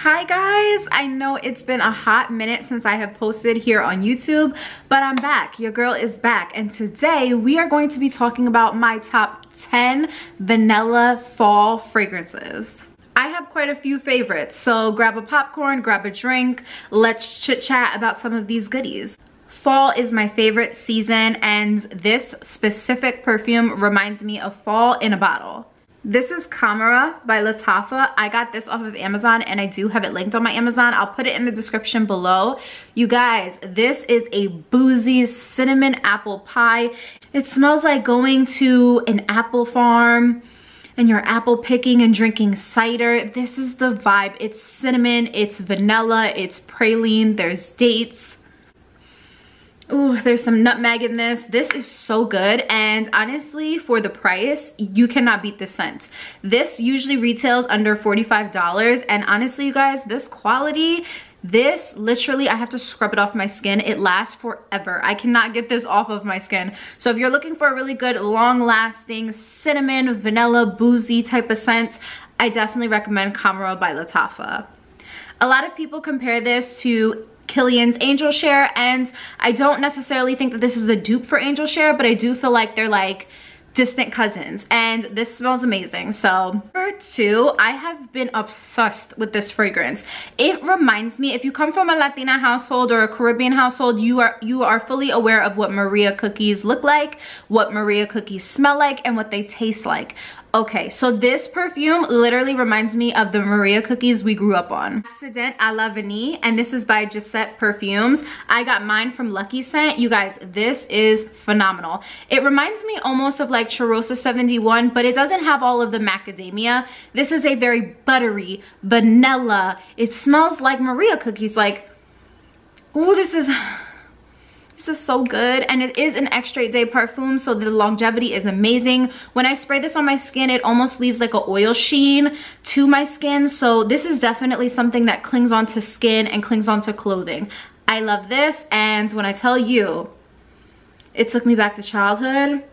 Hi guys, I know it's been a hot minute since I have posted here on YouTube, but I'm back. Your girl is back, and today we are going to be talking about my top 10 vanilla fall fragrances. I have quite a few favorites, so grab a popcorn, grab a drink, let's chit chat about some of these goodies. Fall is my favorite season, and this specific perfume reminds me of fall in a bottle. This is Camera by Lattafa. I got this off of Amazon and I do have it linked on my Amazon. I'll put it in the description below. You guys, this is a boozy cinnamon apple pie. It smells like going to an apple farm and you're apple picking and drinking cider. This is the vibe. It's cinnamon, it's vanilla, it's praline, there's dates. Ooh, there's some nutmeg in this. This is so good, and honestly, for the price, you cannot beat this scent. This usually retails under $45, and honestly, you guys, this quality, this literally, I have to scrub it off my skin. It lasts forever. I cannot get this off of my skin. So if you're looking for a really good, long-lasting cinnamon, vanilla, boozy type of scent, I definitely recommend Camera by Lattafa. A lot of people compare this to Kilian's Angel Share, and I don't necessarily think that this is a dupe for Angel Share, but I do feel like they're like distant cousins, and this smells amazing. So number 2, I have been obsessed with this fragrance. It reminds me, if you come from a Latina household or a Caribbean household, you are fully aware of what Maria cookies look like, what Maria cookies smell like, and what they taste like. Okay, so this perfume literally reminds me of the Maria cookies we grew up on. Accident à la Vanille, and this is by Jette perfumes. I got mine from Lucky Scent. You guys, this is phenomenal. It reminds me almost of like Charosa 71, but it doesn't have all of the macadamia. This is a very buttery, vanilla. It smells like Maria cookies. Like, oh, this is so good, and it is an extrait day perfume, so the longevity is amazing. When I spray this on my skin, it almost leaves like an oil sheen to my skin, so this is definitely something that clings onto skin and clings onto clothing. I love this, and when I tell you, it took me back to childhood.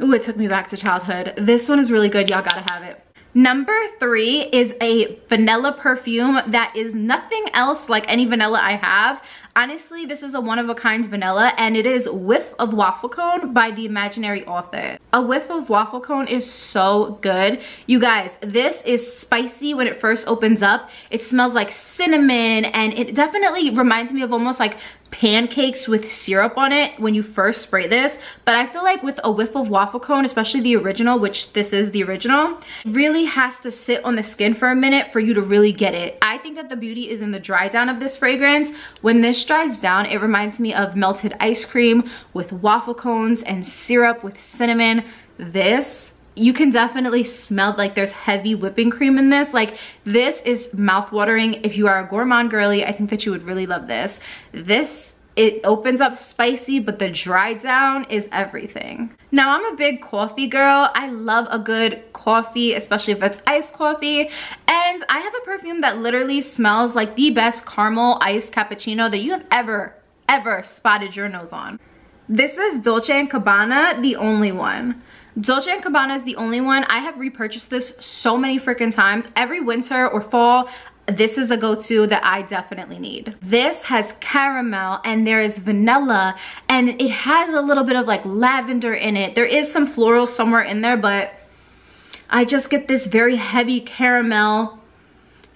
Ooh, it took me back to childhood. This one is really good. Y'all gotta have it. Number 3 is a vanilla perfume that is nothing else like any vanilla I have. Honestly, this is a one-of-a-kind vanilla, and it is Whiff of Waffle Cone by the Imaginary Author. A Whiff of Waffle Cone is so good. You guys, this is spicy when it first opens up. It smells like cinnamon, and it definitely reminds me of almost like pancakes with syrup on it when you first spray this. But I feel like with a Whiff of Waffle Cone, especially the original, which this is the original, really has to sit on the skin for a minute for you to really get it. I think that the beauty is in the dry down of this fragrance. When this dries down, it reminds me of melted ice cream with waffle cones and syrup with cinnamon. This, you can definitely smell like there's heavy whipping cream in this. Like, this is mouth-watering. If you are a gourmand girly, I think that you would really love this. It opens up spicy, but the dry down is everything. Now, I'm a big coffee girl. I love a good coffee, especially if it's iced coffee. And I have a perfume that literally smells like the best caramel iced cappuccino that you have ever spotted your nose on. This is Dolce & Gabbana, the only one. Dolce & Gabbana is the only one. I have repurchased this so many freaking times. Every winter or fall, this is a go-to that I definitely need. This has caramel, and there is vanilla, and it has a little bit of like lavender in it. There is some floral somewhere in there, but I just get this very heavy caramel,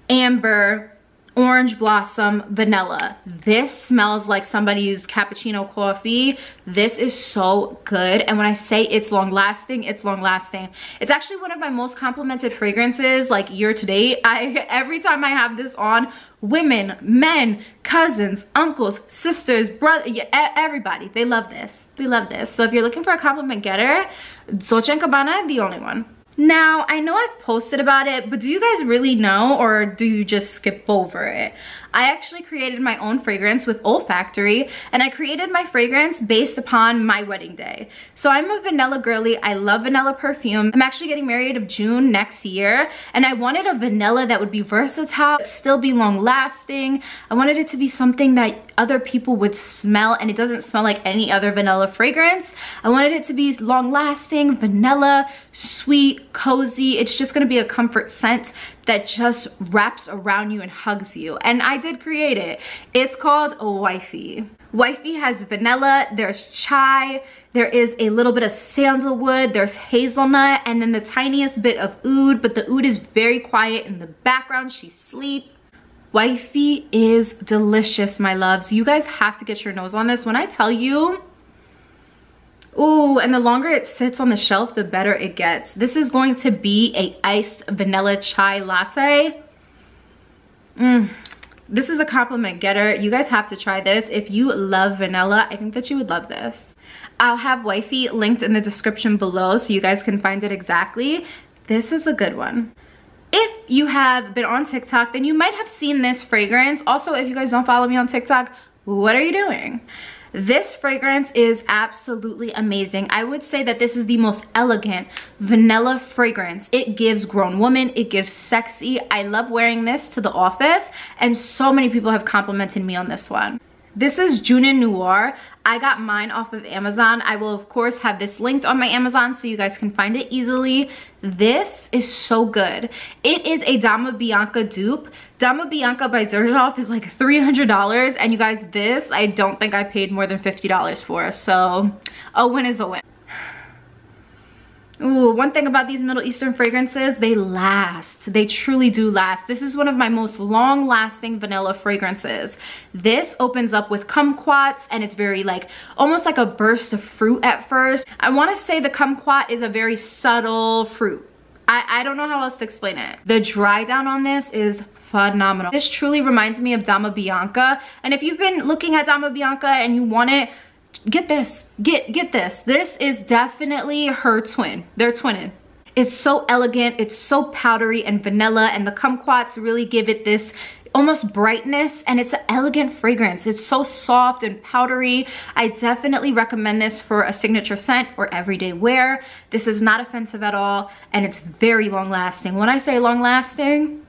amber, orange blossom, vanilla. This smells like somebody's cappuccino coffee. This is so good, and when I say it's long lasting, it's long lasting. It's actually one of my most complimented fragrances like year to date. Every time I have this on, women, men, cousins, uncles, sisters, brothers, everybody, they love this. They love this. So if you're looking for a compliment getter, Dolce & Gabbana, the only one. Now, I know I've posted about it, but do you guys really know, or do you just skip over it? I actually created my own fragrance with Olfactory, and I created my fragrance based upon my wedding day. So I'm a vanilla girly. I love vanilla perfume. I'm actually getting married in June next year, and I wanted a vanilla that would be versatile, still be long lasting. I wanted it to be something that other people would smell, and it doesn't smell like any other vanilla fragrance. I wanted it to be long lasting, vanilla, sweet, cozy. It's just gonna be a comfort scent that just wraps around you and hugs you. And I did create it. It's called Wifey. Wifey has vanilla, there's chai, there is a little bit of sandalwood, there's hazelnut, and then the tiniest bit of oud, but the oud is very quiet in the background. She's asleep. Wifey is delicious, my loves. You guys have to get your nose on this. When I tell you, ooh, and the longer it sits on the shelf, the better it gets. This is going to be a iced vanilla chai latte. This is a compliment getter. You guys have to try this. If you love vanilla, I think that you would love this. I'll have Wifey linked in the description below so you guys can find it exactly. This is a good one. If you have been on TikTok, then you might have seen this fragrance. Also, if you guys don't follow me on TikTok, what are you doing? This fragrance is absolutely amazing. I would say that this is the most elegant vanilla fragrance. It gives grown woman, it gives sexy. I love wearing this to the office, and so many people have complimented me on this one. This is Juna Noir. I got mine off of Amazon. I will of course have this linked on my Amazon so you guys can find it easily. This is so good. It is a Dama Bianca dupe. Dama Bianca by Xerjoff is like $300, and you guys, this I don't think I paid more than $50 for, so a win is a win. Ooh, one thing about these Middle Eastern fragrances, they last. They truly do last. This is one of my most long-lasting vanilla fragrances. This opens up with kumquats, and it's very like, almost like a burst of fruit at first. I want to say the kumquat is a very subtle fruit. I don't know how else to explain it. The dry down on this is phenomenal. This truly reminds me of Dama Bianca, and if you've been looking at Dama Bianca and you want it, get this, get this. This is definitely her twin. They're twinning. It's so elegant, it's so powdery and vanilla, and the kumquats really give it this almost brightness, and it's an elegant fragrance. It's so soft and powdery. I definitely recommend this for a signature scent or everyday wear. This is not offensive at all, and it's very long lasting. When I say long lasting,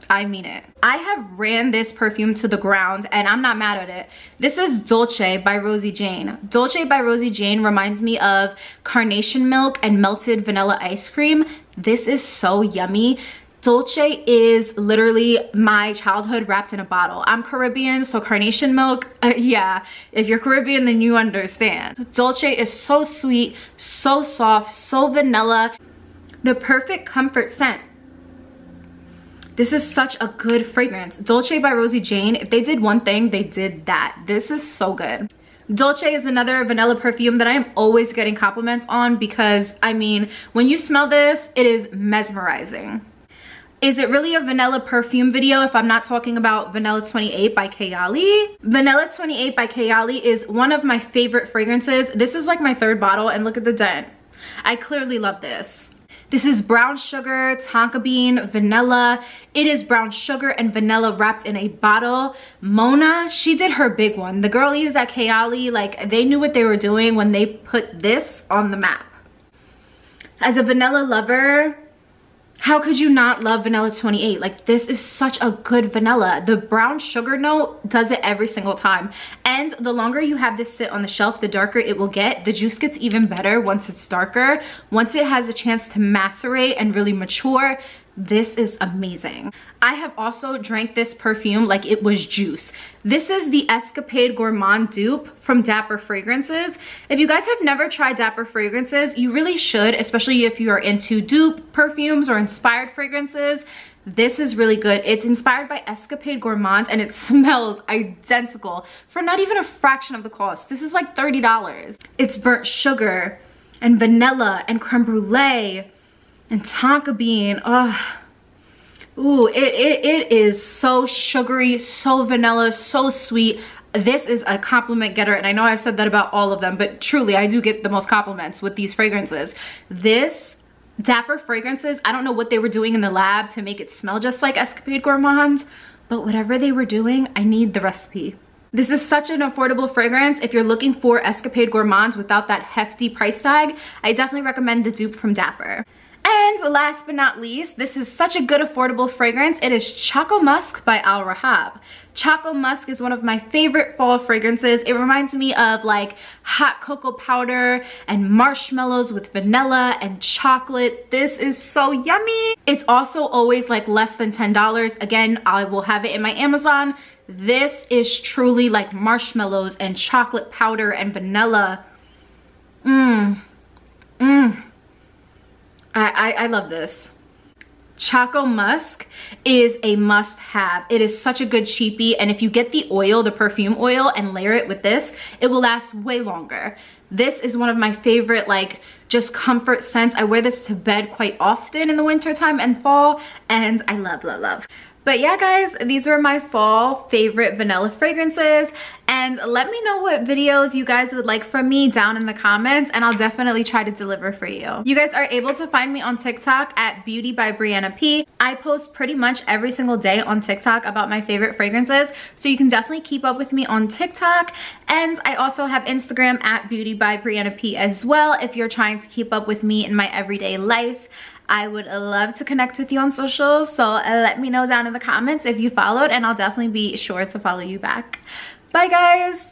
I mean it. I have ran this perfume to the ground, and I'm not mad at it. This is Dolce by Rosie Jane. Dolce by Rosie Jane reminds me of carnation milk and melted vanilla ice cream. This is so yummy. Dolce is literally my childhood wrapped in a bottle. I'm Caribbean, so carnation milk, yeah, if you're Caribbean, then you understand. Dolce is so sweet, so soft, so vanilla. The perfect comfort scent. This is such a good fragrance. Dolce by Rosie Jane, if they did one thing, they did that. This is so good. Dolce is another vanilla perfume that I am always getting compliments on because, I mean, when you smell this, it is mesmerizing. Is it really a vanilla perfume video if I'm not talking about Vanilla 28 by Kayali? Vanilla 28 by Kayali is one of my favorite fragrances. This is like my third bottle, and look at the dent. I clearly love this. This is brown sugar, tonka bean, vanilla. It is brown sugar and vanilla wrapped in a bottle. Mona, she did her big one. The girlies at Kayali, like, they knew what they were doing when they put this on the map. As a vanilla lover, how could you not love Vanilla 28? Like, this is such a good vanilla. The brown sugar note does it every single time. And the longer you have this sit on the shelf, the darker it will get. The juice gets even better once it's darker. Once it has a chance to macerate and really mature, this is amazing. I have also drank this perfume like it was juice. This is the Escapade Gourmand dupe from Dapper Fragrances. If you guys have never tried Dapper Fragrances, you really should, especially if you are into dupe perfumes or inspired fragrances. This is really good. It's inspired by Escapade Gourmand, and it smells identical for not even a fraction of the cost. This is like $30. It's burnt sugar and vanilla and creme brulee and tonka bean. Oh, ooh, it is so sugary, so vanilla, so sweet. This is a compliment getter, and I know I've said that about all of them, but truly I do get the most compliments with these fragrances. This Dapper Fragrances, I don't know what they were doing in the lab to make it smell just like Escapade Gourmand, but whatever they were doing, I need the recipe. This is such an affordable fragrance. If you're looking for Escapade Gourmands without that hefty price tag, I definitely recommend the dupe from Dapper. And last but not least, this is such a good affordable fragrance. It is Choco Musk by Al Rahab. Choco Musk is one of my favorite fall fragrances. It reminds me of like hot cocoa powder and marshmallows with vanilla and chocolate. This is so yummy. It's also always like less than $10. Again, I will have it in my Amazon. This is truly like marshmallows and chocolate powder and vanilla. I love this. Choco Musk is a must-have. It is such a good cheapie, and if you get the oil, the perfume oil, and layer it with this, it will last way longer. This is one of my favorite, like, just comfort scents. I wear this to bed quite often in the winter time and fall, and I love, love, love. But yeah, guys, these are my fall favorite vanilla fragrances, and let me know what videos you guys would like from me down in the comments, and I'll definitely try to deliver for you. You guys are able to find me on TikTok at Beauty by Brianna P. I post pretty much every single day on TikTok about my favorite fragrances, so you can definitely keep up with me on TikTok. And I also have Instagram at Beauty by Brianna P as well if you're trying to keep up with me in my everyday life. I would love to connect with you on socials, so let me know down in the comments if you followed, and I'll definitely be sure to follow you back. Bye, guys.